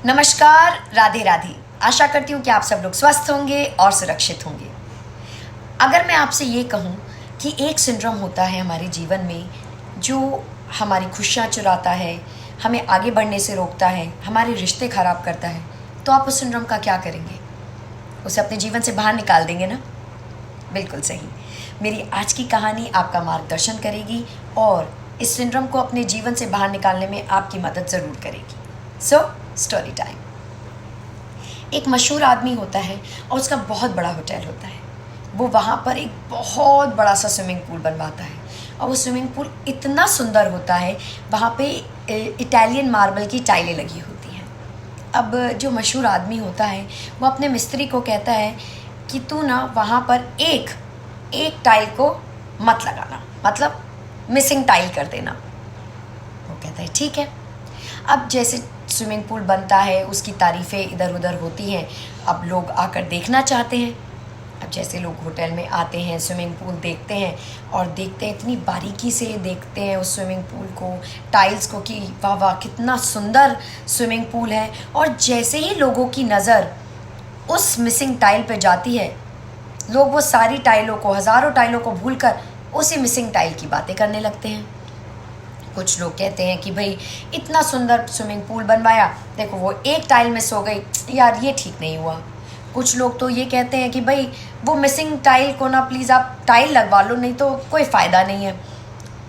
नमस्कार, राधे राधे। आशा करती हूँ कि आप सब लोग स्वस्थ होंगे और सुरक्षित होंगे। अगर मैं आपसे ये कहूँ कि एक सिंड्रोम होता है हमारे जीवन में जो हमारी खुशियाँ चुराता है, हमें आगे बढ़ने से रोकता है, हमारे रिश्ते ख़राब करता है, तो आप उस सिंड्रोम का क्या करेंगे? उसे अपने जीवन से बाहर निकाल देंगे ना? बिल्कुल सही। मेरी आज की कहानी आपका मार्गदर्शन करेगी और इस सिंड्रोम को अपने जीवन से बाहर निकालने में आपकी मदद ज़रूर करेगी। Story time. एक मशहूर आदमी होता है और उसका बहुत बड़ा होटल होता है। वो वहाँ पर एक बहुत बड़ा सा स्विमिंग पूल बनवाता है और वो स्विमिंग पूल इतना सुंदर होता है, वहाँ पे इटालियन मार्बल की टाइलें लगी होती हैं। अब जो मशहूर आदमी होता है वो अपने मिस्त्री को कहता है कि तू ना वहाँ पर एक टाइल को मत लगाना, मतलब मिसिंग टाइल कर देना। वो कहता है ठीक है। अब जैसे स्विमिंग पूल बनता है, उसकी तारीफ़ें इधर उधर होती हैं। अब लोग आकर देखना चाहते हैं। अब जैसे लोग होटल में आते हैं, स्विमिंग पूल देखते हैं और देखते हैं, इतनी बारीकी से देखते हैं उस स्विमिंग पूल को, टाइल्स को, कि वाह वाह कितना सुंदर स्विमिंग पूल है। और जैसे ही लोगों की नज़र उस मिसिंग टाइल पे जाती है, लोग वो सारी टाइलों को, हज़ारों टाइलों को भूलकर उसी मिसिंग टाइल की बातें करने लगते हैं। कुछ लोग कहते हैं कि भाई इतना सुंदर स्विमिंग पूल बनवाया, देखो वो एक टाइल मिस हो गई, यार ये ठीक नहीं हुआ। कुछ लोग तो ये कहते हैं कि भाई वो मिसिंग टाइल को ना प्लीज़ आप टाइल लगवा लो, नहीं तो कोई फ़ायदा नहीं है।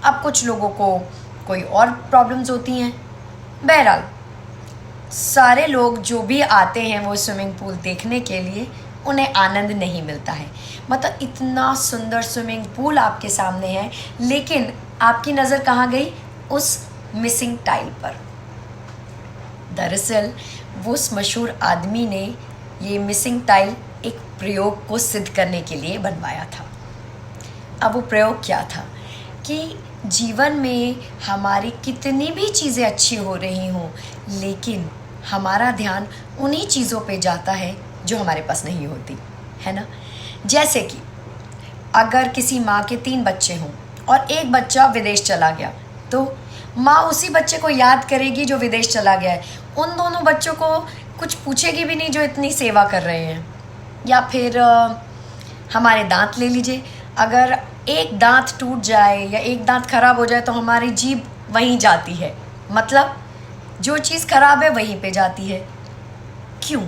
अब कुछ लोगों को कोई और प्रॉब्लम्स होती हैं। बहरहाल सारे लोग जो भी आते हैं वो स्विमिंग पूल देखने के लिए, उन्हें आनंद नहीं मिलता है। मतलब इतना सुंदर स्विमिंग पूल आपके सामने है, लेकिन आपकी नज़र कहाँ गई? उस मिसिंग टाइल पर। दरअसल वो उस मशहूर आदमी ने ये मिसिंग टाइल एक प्रयोग को सिद्ध करने के लिए बनवाया था। अब वो प्रयोग क्या था कि जीवन में हमारी कितनी भी चीज़ें अच्छी हो रही हों, लेकिन हमारा ध्यान उन्हीं चीज़ों पे जाता है जो हमारे पास नहीं होती, है ना? जैसे कि अगर किसी माँ के 3 बच्चे हों और एक बच्चा विदेश चला गया, तो माँ उसी बच्चे को याद करेगी जो विदेश चला गया है। उन दोनों बच्चों को कुछ पूछेगी भी नहीं जो इतनी सेवा कर रहे हैं। या फिर हमारे दांत ले लीजिए, अगर एक दांत टूट जाए या एक दांत खराब हो जाए तो हमारी जीभ वहीं जाती है, मतलब जो चीज़ खराब है वहीं पे जाती है। क्यों?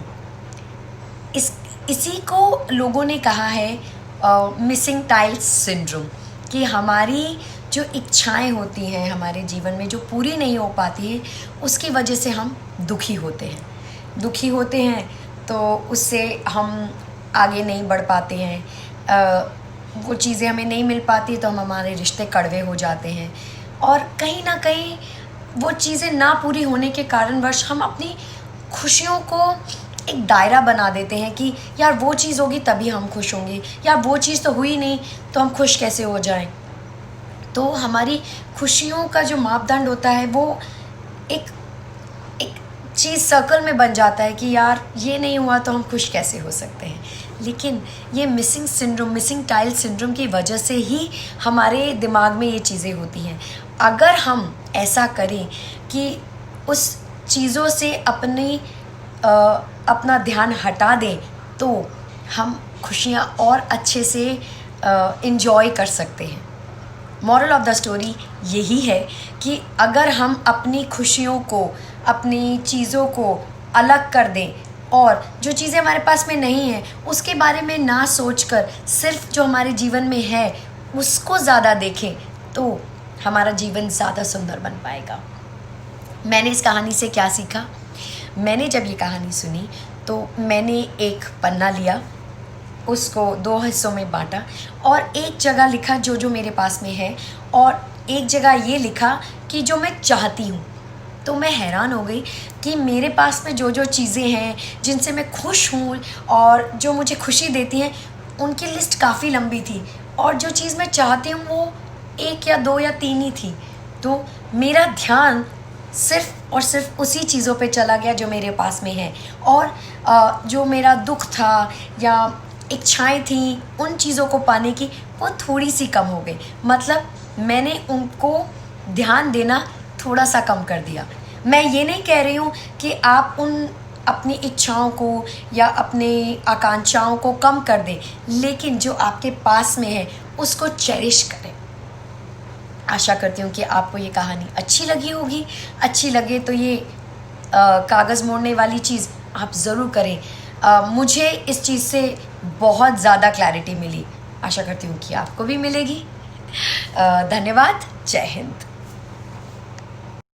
इसी को लोगों ने कहा है मिसिंग टाइल सिंड्रोम, कि हमारी जो इच्छाएं होती हैं हमारे जीवन में जो पूरी नहीं हो पाती है, उसकी वजह से हम दुखी होते हैं तो उससे हम आगे नहीं बढ़ पाते हैं। वो चीज़ें हमें नहीं मिल पाती तो हमारे रिश्ते कड़वे हो जाते हैं और कहीं ना कहीं वो चीज़ें ना पूरी होने के कारणवश हम अपनी खुशियों को एक दायरा बना देते हैं कि यार वो चीज़ होगी तभी हम खुश होंगे, यार वो चीज़ तो हुई नहीं तो हम खुश कैसे हो जाएं। तो हमारी खुशियों का जो मापदंड होता है वो एक चीज़ सर्कल में बन जाता है कि यार ये नहीं हुआ तो हम खुश कैसे हो सकते हैं। लेकिन ये मिसिंग टाइल सिंड्रोम की वजह से ही हमारे दिमाग में ये चीज़ें होती हैं। अगर हम ऐसा करें कि उस चीज़ों से अपना ध्यान हटा दें तो हम खुशियाँ और अच्छे से इंजॉय कर सकते हैं। मॉरल ऑफ द स्टोरी यही है कि अगर हम अपनी खुशियों को, अपनी चीज़ों को अलग कर दें और जो चीज़ें हमारे पास में नहीं हैं उसके बारे में ना सोचकर सिर्फ जो हमारे जीवन में है उसको ज़्यादा देखें, तो हमारा जीवन ज़्यादा सुंदर बन पाएगा। मैंने इस कहानी से क्या सीखा? मैंने जब ये कहानी सुनी तो मैंने एक पन्ना लिया, उसको 2 हिस्सों में बांटा और एक जगह लिखा जो मेरे पास में है और एक जगह ये लिखा कि जो मैं चाहती हूँ। तो मैं हैरान हो गई कि मेरे पास में जो चीज़ें हैं जिनसे मैं खुश हूँ और जो मुझे खुशी देती हैं, उनकी लिस्ट काफ़ी लंबी थी और जो चीज़ मैं चाहती हूँ वो 1 या 2 या 3 ही थी। तो मेरा ध्यान सिर्फ और सिर्फ उसी चीज़ों पे चला गया जो मेरे पास में है और जो मेरा दुख था या इच्छाएं थी उन चीज़ों को पाने की, वो थोड़ी सी कम हो गई। मतलब मैंने उनको ध्यान देना थोड़ा सा कम कर दिया। मैं ये नहीं कह रही हूँ कि आप उन अपनी इच्छाओं को या अपने आकांक्षाओं को कम कर दें, लेकिन जो आपके पास में है उसको चेरिश करें। आशा करती हूँ कि आपको ये कहानी अच्छी लगी होगी। अच्छी लगे तो ये कागज़ मोड़ने वाली चीज़ आप ज़रूर करें। मुझे इस चीज़ से बहुत ज़्यादा क्लैरिटी मिली, आशा करती हूँ कि आपको भी मिलेगी। धन्यवाद। जय हिंद।